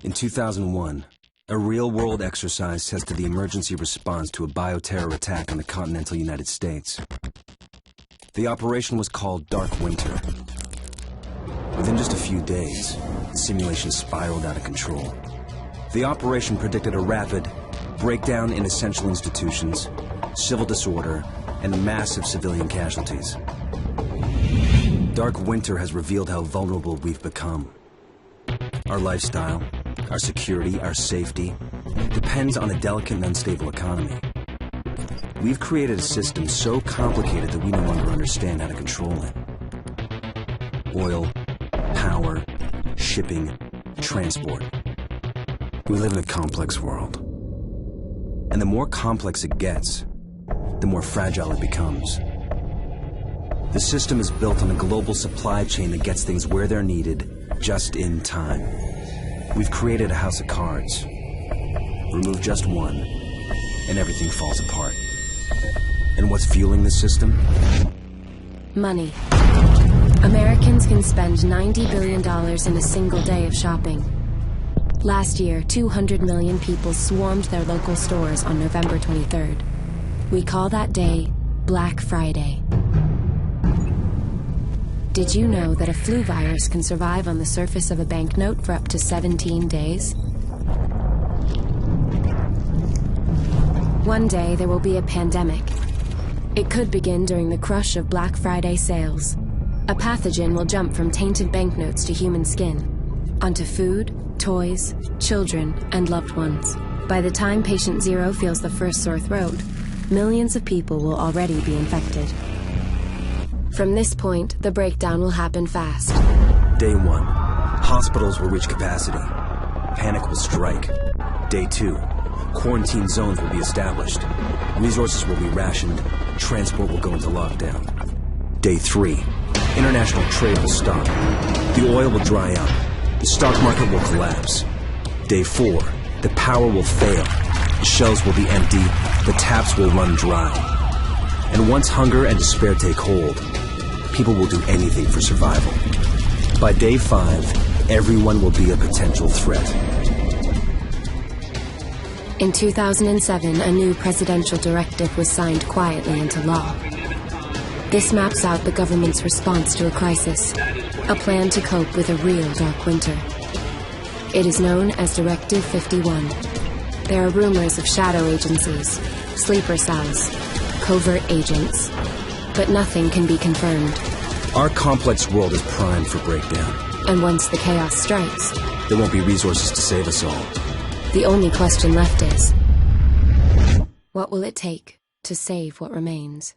In 2001, a real-world exercise tested the emergency response to a bioterror attack on the continental United States. The operation was called Dark Winter. Within just a few days, the simulation spiraled out of control. The operation predicted a rapid breakdown in essential institutions, civil disorder, and massive civilian casualties. Dark Winter has revealed how vulnerable we've become. Our lifestyle, our security, our safety, depends on a delicate and unstable economy. We've created a system so complicated that we no longer understand how to control it. Oil, power, shipping, transport. We live in a complex world. And the more complex it gets, the more fragile it becomes. The system is built on a global supply chain that gets things where they're needed, just in time. We've created a house of cards. Remove just one, and everything falls apart. And what's fueling the system? Money. Americans can spend $90 billion in a single day of shopping. Last year, 200 million people swarmed their local stores on November 23rd. We call that day Black Friday. Did you know that a flu virus can survive on the surface of a banknote for up to 17 days? One day there will be a pandemic. It could begin during the crush of Black Friday sales. A pathogen will jump from tainted banknotes to human skin, onto food, toys, children, and loved ones. By the time patient zero feels the first sore throat, millions of people will already be infected. From this point, the breakdown will happen fast. Day 1, hospitals will reach capacity. Panic will strike. Day 2, quarantine zones will be established. Resources will be rationed. Transport will go into lockdown. Day 3, international trade will stop. The oil will dry up. The stock market will collapse. Day 4, the power will fail. The shelves will be empty. The taps will run dry. And once hunger and despair take hold, people will do anything for survival. By day 5, everyone will be a potential threat. In 2007, a new presidential directive was signed quietly into law. This maps out the government's response to a crisis, a plan to cope with a real dark winter. It is known as Directive 51. There are rumors of shadow agencies, sleeper cells, covert agents, but nothing can be confirmed. Our complex world is primed for breakdown. And once the chaos strikes, there won't be resources to save us all. The only question left is, what will it take to save what remains?